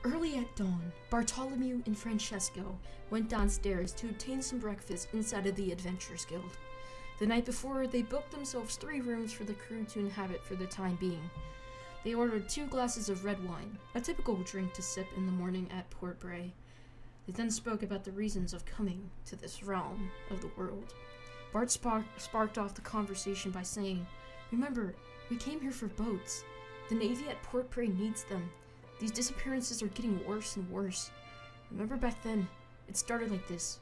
Early at dawn, Bartholomew and Francesco went downstairs to obtain some breakfast inside of the Adventurers Guild. The night before, they booked themselves 3 rooms for the crew to inhabit for the time being. They ordered 2 glasses of red wine, a typical drink to sip in the morning at Port Bray. They then spoke about the reasons of coming to this realm of the world. Bart sparked off the conversation by saying, "Remember, we came here for boats. The Navy at Port Bray needs them. These disappearances are getting worse and worse. Remember back then, it started like this,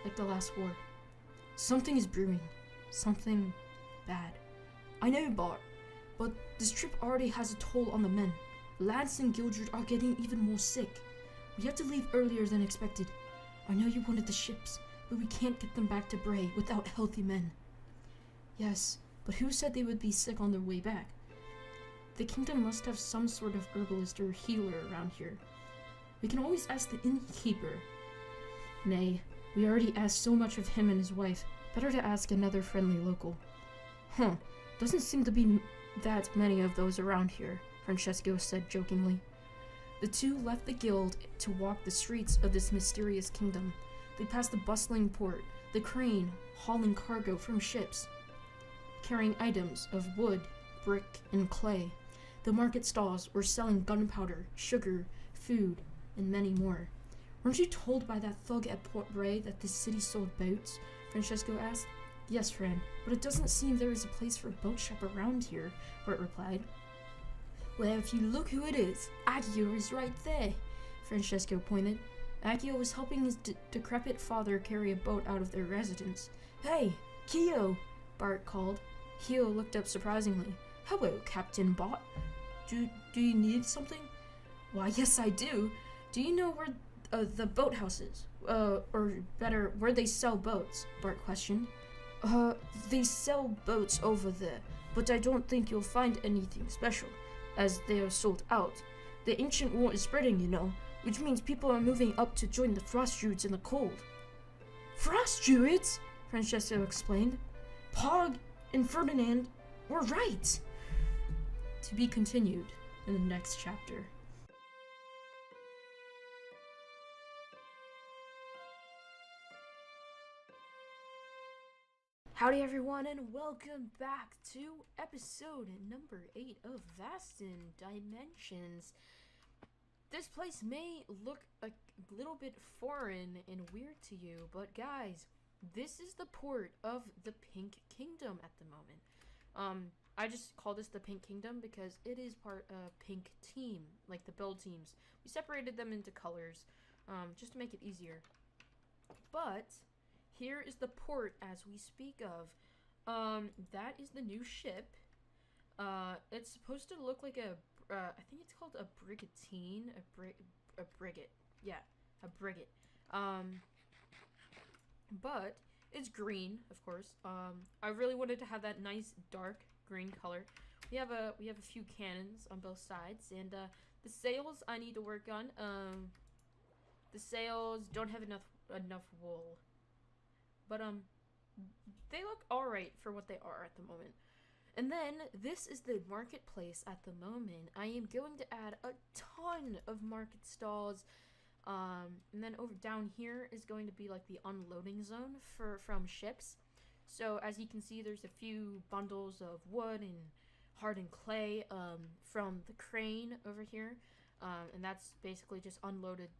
like the last war. Something is brewing. Something bad. I know, Bart, but this trip already has a toll on the men. Lance and Gildred are getting even more sick. We have to leave earlier than expected. I know you wanted the ships, but we can't get them back to Bray without healthy men." "Yes, but who said they would be sick on their way back? The kingdom must have some sort of herbalist or healer around here. We can always ask the innkeeper." "Nay, we already asked so much of him and his wife. Better to ask another friendly local." "Huh, doesn't seem to be that many of those around here," Francesco said jokingly. The two left the guild to walk the streets of this mysterious kingdom. They passed the bustling port, the crane hauling cargo from ships, carrying items of wood, brick, and clay. The market stalls were selling gunpowder, sugar, food, and many more. "Weren't you told by that thug at Port Bray that this city sold boats?" Francesco asked. "Yes, friend, but it doesn't seem there is a place for a boat shop around here," Bart replied. "Well, if you look who it is, Accio is right there," Francesco pointed. Accio was helping his decrepit father carry a boat out of their residence. "Hey, Keo!" Bart called. Keo looked up surprisingly. "Hello, Captain Bart. Do you need something?" "Why, yes I do. Do you know where the boathouse is? Or better, where they sell boats?" Bart questioned. They sell boats over there, but I don't think you'll find anything special, as they are sold out. The ancient war is spreading, you know, which means people are moving up to join the frost druids in the cold." "Frost druids?" Francesco explained. "Pog and Ferdinand were right." To be continued in the next chapter. Howdy everyone, and welcome back to episode number 8 of Vasten Dimensions. This place may look a little bit foreign and weird to you, but guys, this is the port of the Pink Kingdom at the moment. I just call this the Pink Kingdom because it is part of Pink Team, like the build teams. We separated them into colors, just to make it easier. But here is the port as we speak of. That is the new ship. It's supposed to look like a, I think it's called a brigantine, a brigate. Yeah, a brigate. But it's green, of course. I really wanted to have that nice dark green color. We have a few cannons on both sides, and the sails I need to work on. The sails don't have enough wool, but they look alright for what they are at the moment. And then this is the marketplace at the moment. I am going to add a ton of market stalls. And then over down here is going to be like the unloading zone from ships. So as you can see, there's a few bundles of wood and hardened clay from the crane over here. And that's basically just unloaded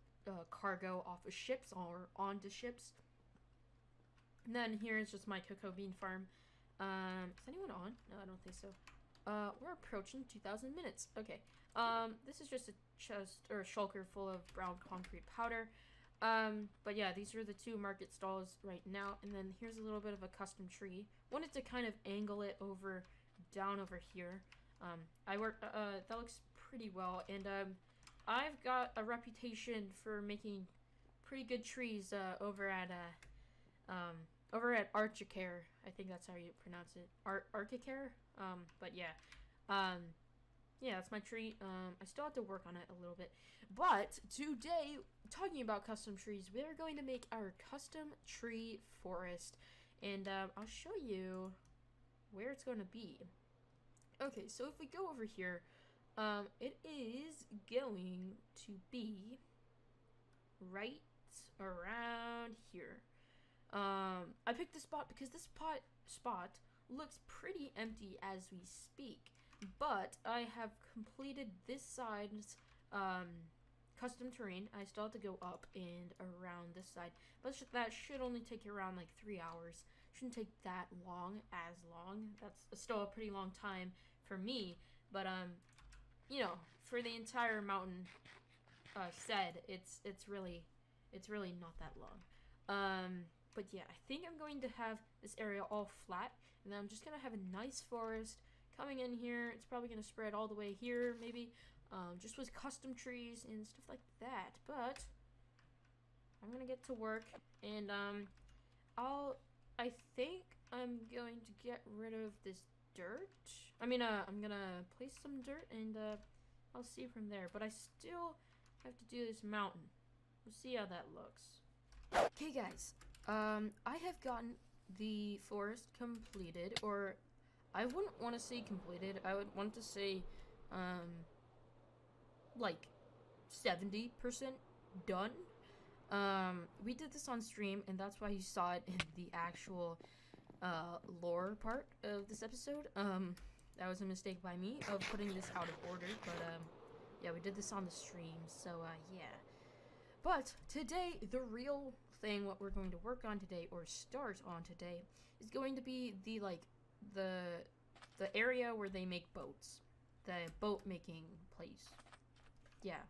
cargo off of ships or onto ships. And then here is just my cocoa bean farm. Is anyone on? No, I don't think so. We're approaching 2,000 minutes. Okay. This is just a chest or a shulker full of brown concrete powder. But yeah, these are the 2 market stalls right now. And then here's a little bit of a custom tree. Wanted to kind of angle it down over here. That looks pretty well. And I've got a reputation for making pretty good trees over at Archicare. I think that's how you pronounce it. Archicare? But yeah. Yeah, that's my tree. I still have to work on it a little bit. But today, talking about custom trees, we're going to make our custom tree forest. And I'll show you where it's going to be. Okay, so if we go over here, it is going to be right around here. I picked this spot because this spot looks pretty empty as we speak, but I have completed this side's custom terrain. I still have to go up and around this side, but that should only take around like 3 hours. Shouldn't take that long. That's still a pretty long time for me, but you know, for the entire mountain said, it's really not that long. But yeah, I think I'm going to have this area all flat, and then I'm just gonna have a nice forest coming in here. It's probably gonna spread all the way here, maybe, just with custom trees and stuff like that. But I'm gonna get to work, and I think I'm going to get rid of this dirt. I mean, I'm gonna place some dirt, and I'll see from there. But I still have to do this mountain. We'll see how that looks. Okay, guys. I have gotten the forest completed, or I wouldn't want to say completed. I would want to say, like 70% done. We did this on stream, and that's why you saw it in the actual lore part of this episode. That was a mistake by me of putting this out of order, but yeah, we did this on the stream, so yeah. But today, the real thing, what we're going to work on today, or start on today, is going to be the area where they make boats, the boat making place. Yeah,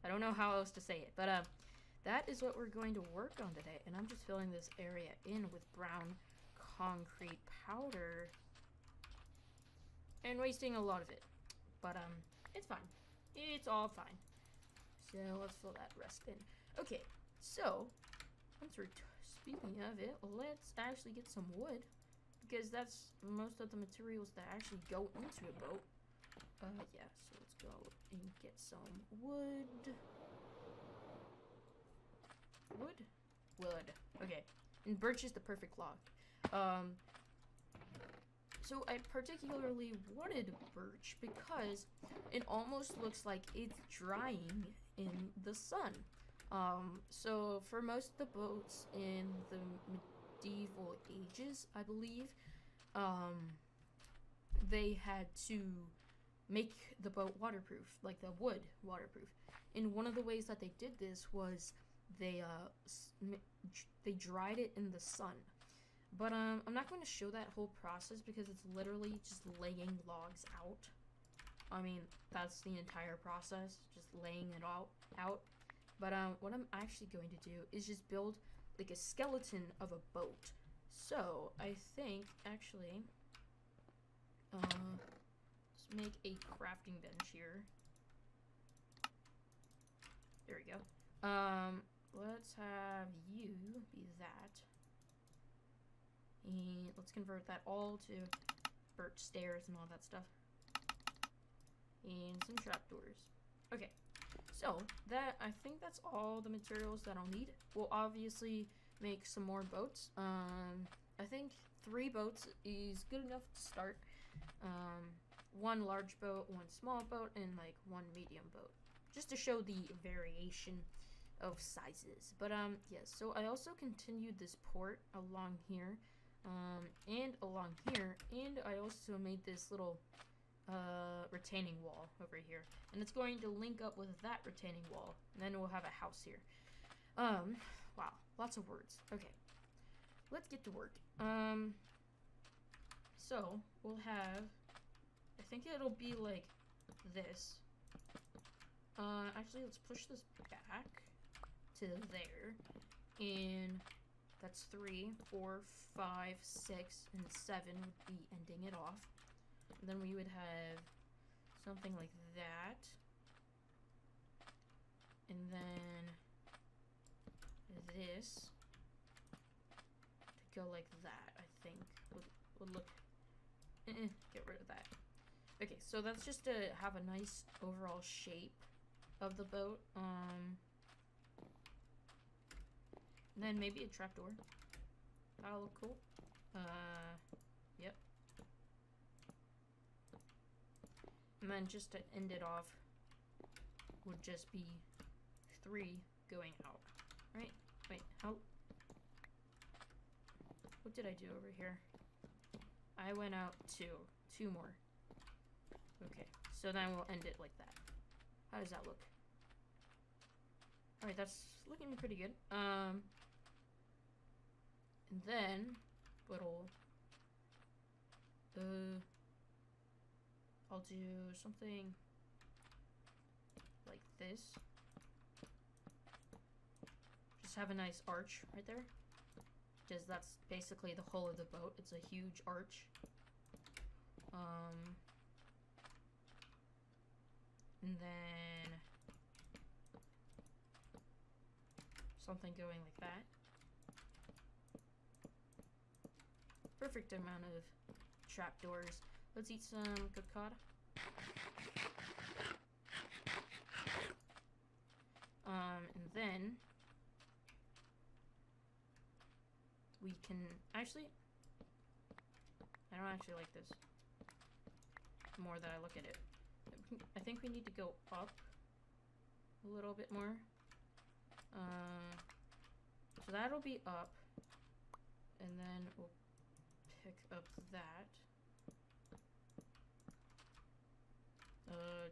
I don't know how else to say it, but that is what we're going to work on today. And I'm just filling this area in with brown concrete powder and wasting a lot of it, but it's fine. It's all fine. So let's fill that rest in. Okay, so once we're speaking of it, let's actually get some wood, because that's most of the materials that actually go into a boat. Yeah, so let's go and get some wood. Wood. Okay, and birch is the perfect log. So I particularly wanted birch because it almost looks like it's drying in the sun. So for most of the boats in the medieval ages, I believe, they had to make the boat waterproof, like the wood waterproof. And one of the ways that they did this was they dried it in the sun. But I'm not going to show that whole process because it's literally just laying logs out. I mean, that's the entire process, just laying it all out. But what I'm actually going to do is just build like a skeleton of a boat. So I think actually, let's make a crafting bench here. There we go. Let's have you be that. And let's convert that all to birch stairs and all that stuff. And some trapdoors. Okay, so that, I think that's all the materials that I'll need. We'll obviously make some more boats. I think 3 boats is good enough to start. 1 large boat, 1 small boat, and like 1 medium boat, just to show the variation of sizes. But yeah, so I also continued this port along here, and along here, and I also made this little retaining wall over here, and it's going to link up with that retaining wall, and then we'll have a house here. Wow, lots of words. Okay, let's get to work. So we'll have, I think it'll be like this. Actually, let's push this back to there, and that's 3, 4, 5, 6, and 7 would be ending it off. And then we would have something like that, and then this to go like that. I think would look. Get rid of that. Okay, so that's just to have a nice overall shape of the boat. And then maybe a trapdoor. That'll look cool. Yep. And then just to end it off, would just be 3 going out, right? Wait, how? What did I do over here? I went out 2 more. Okay, so then we'll end it like that. How does that look? Alright, that's looking pretty good. And then what'll I'll do something like this. Just have a nice arch right there. Because that's basically the hull of the boat. It's a huge arch. And then something going like that. Perfect amount of trapdoors. Let's eat some good cod. And then we can actually, I don't actually like this. The more that I look at it, I think we need to go up a little bit more. So that'll be up, and then we'll pick up that.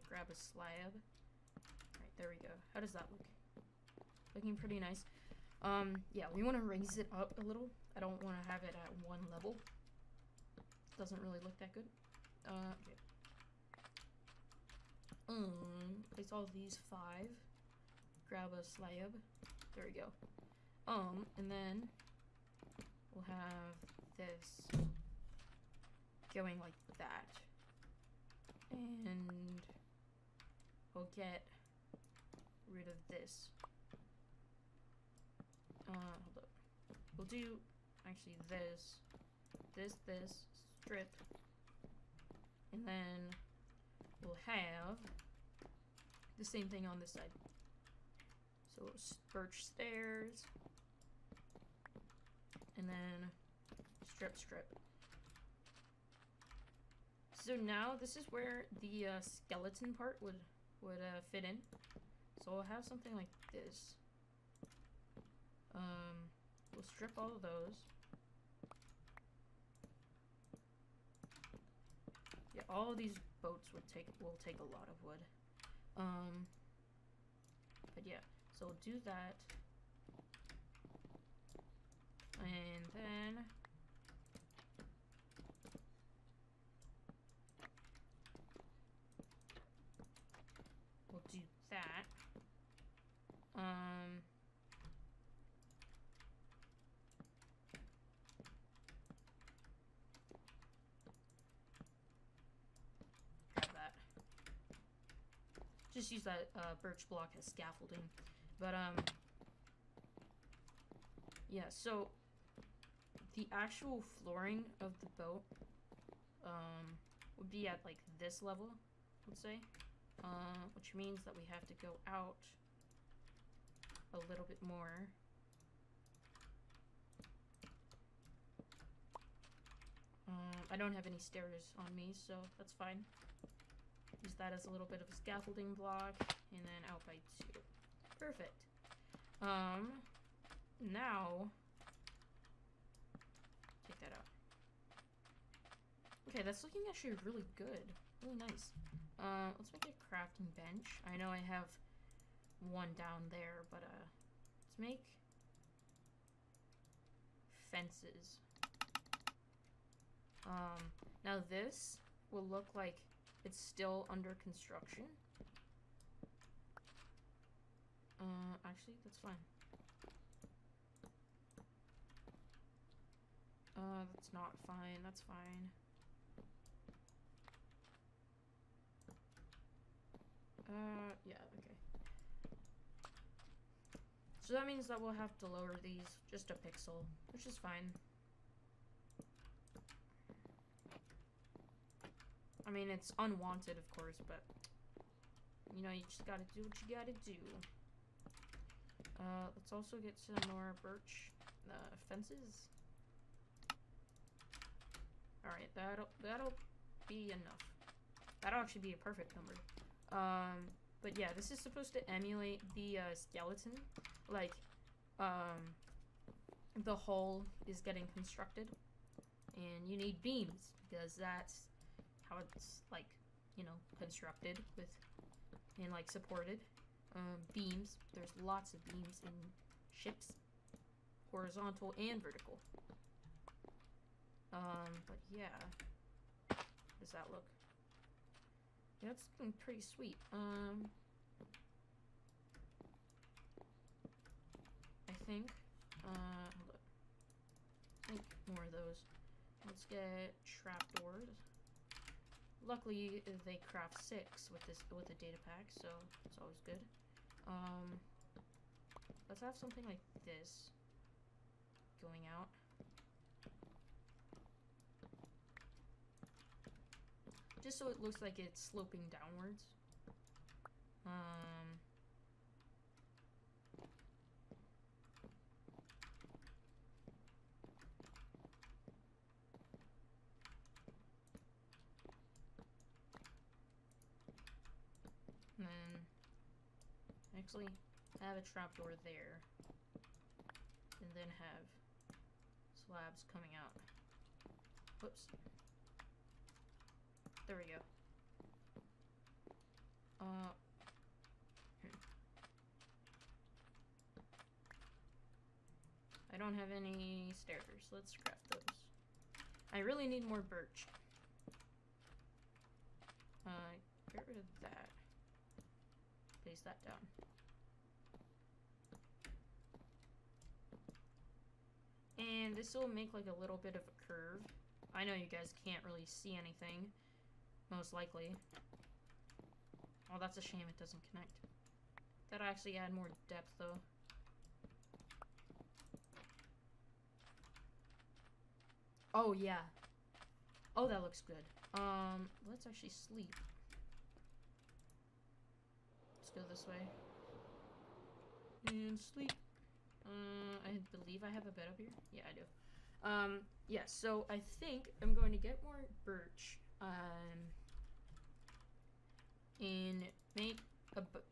Grab a slab. Alright, there we go. How does that look? Looking pretty nice. Yeah, we want to raise it up a little. I don't want to have it at one level. Doesn't really look that good. Okay. Place all these 5. Grab a slab. There we go. And then we'll have this going like that. And we'll get rid of this. Hold up. We'll do actually this, strip, and then we'll have the same thing on this side. So birch stairs, and then strip. So now this is where the skeleton part would fit in. So we'll have something like this. We'll strip all of those. Yeah, all of these boats will take a lot of wood. But yeah, so we'll do that. And then we'll do that. Grab that. Just use that birch block as scaffolding. But yeah, so the actual flooring of the boat would be at like this level, let's say. Which means that we have to go out a little bit more. I don't have any stairs on me, so that's fine. Use that as a little bit of a scaffolding block, and then out by 2. Perfect. Now, take that out. Okay, that's looking actually really good. Really nice. Let's make a crafting bench. I know I have one down there, but let's make fences. Now this will look like it's still under construction. Actually, that's fine. That's not fine. That's fine. Yeah, okay. So that means that we'll have to lower these just a pixel, which is fine. I mean, it's unwanted, of course, but you know, you just gotta do what you gotta do. Let's also get some more birch fences. Alright, that'll be enough. That'll actually be a perfect number. But But yeah, this is supposed to emulate the skeleton. Like, the hull is getting constructed. And you need beams, because that's how it's, like, you know, constructed with, and, like, supported. Beams. There's lots of beams in ships. Horizontal and vertical. But yeah. How does that look? Yeah, it's looking pretty sweet. I think, hold up. Make more of those. Let's get trapdoors. Luckily, they craft 6 with the data pack, so it's always good. Let's have something like this going out. Just so it looks like it's sloping downwards. And then actually have a trapdoor there. And then have slabs coming out. Whoops. There we go. I don't have any stairs. Let's craft those. I really need more birch. Get rid of that. Place that down. And this will make like a little bit of a curve. I know you guys can't really see anything. Most likely. Oh, that's a shame it doesn't connect. That'll actually add more depth, though. Oh, yeah. Oh, that looks good. Let's actually sleep. Let's go this way. And sleep. I believe I have a bed up here. Yeah, I do. Yeah, so I think I'm going to get more birch. And make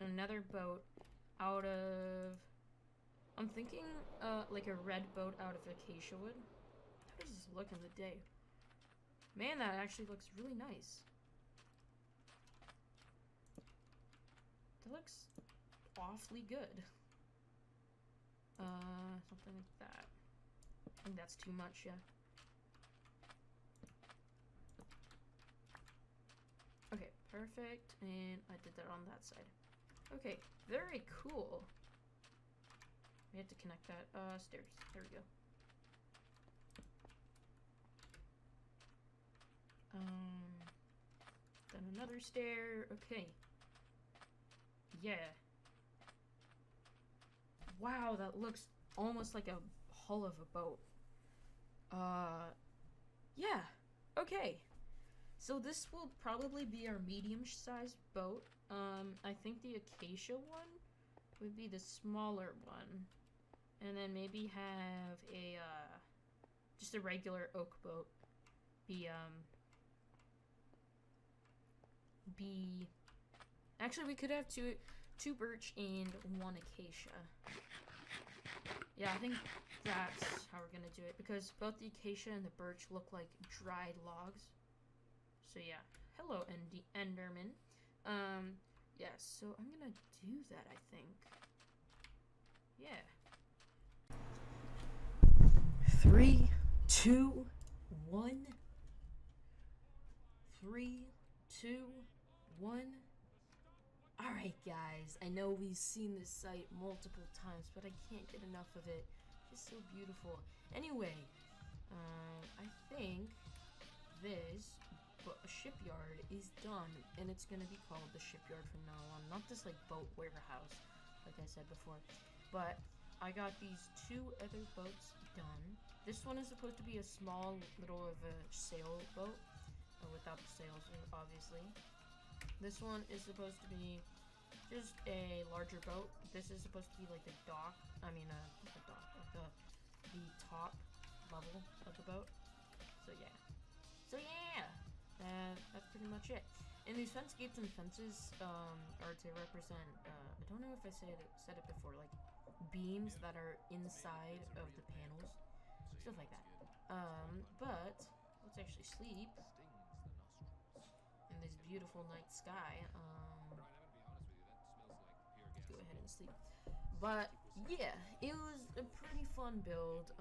another boat out of, I'm thinking like a red boat out of acacia wood. How does this look in the day? Man, that actually looks really nice. That looks awfully good. Something like that. I think that's too much, yeah. Okay, perfect, and I did that on that side. Okay, very cool. We have to connect that, stairs. There we go. Then another stair, okay. Yeah. Wow, that looks almost like a hull of a boat. Yeah, okay. So this will probably be our medium-sized boat. I think the acacia one would be the smaller one. And then maybe have a, just a regular oak boat be... Actually, we could have two birch and 1 acacia. Yeah, I think that's how we're gonna do it, because both the acacia and the birch look like dried logs. So yeah, hello Enderman. Yeah, so I'm gonna do that, I think. Yeah. 3, 2, 1. 3, 2, 1. Alright guys, I know we've seen this site multiple times, but I can't get enough of it. It's so beautiful. Anyway, I think this shipyard is done, and it's gonna be called the Shipyard from now on. Not this like boat warehouse, like I said before. But I got these 2 other boats done. This one is supposed to be a small little of a sail boat, without the sails, obviously. This one is supposed to be just a larger boat. This is supposed to be like the dock. I mean, not the dock, like the top level of the boat. So yeah. So yeah, that's pretty much it. And these fence gates and fences are to represent, I don't know if I said it before, like beams that are inside of the panels, stuff like that. But let's actually sleep in this beautiful night sky. Let's go ahead and sleep. But yeah, it was a pretty fun build.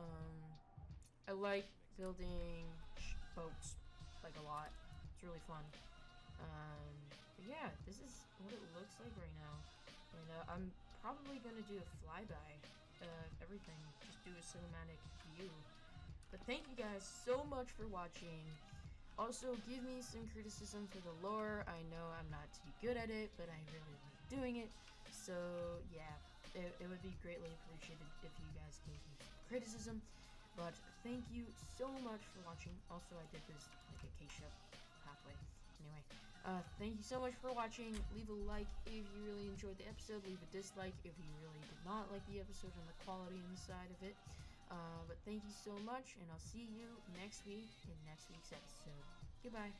I like building boats like a lot. It's really fun. But yeah, this is what it looks like right now. And I'm probably gonna do a flyby of everything, just do a cinematic view. But thank you guys so much for watching. Also, give me some criticism for the lore. I know I'm not too good at it, but I really like doing it. So yeah, it would be greatly appreciated if you guys gave me some criticism. But thank you so much for watching. Also, I did this like acacia pathway. Anyway, thank you so much for watching. Leave a like if you really enjoyed the episode. Leave a dislike if you really did not like the episode and the quality inside of it. But thank you so much, and I'll see you next week in next week's episode. Goodbye.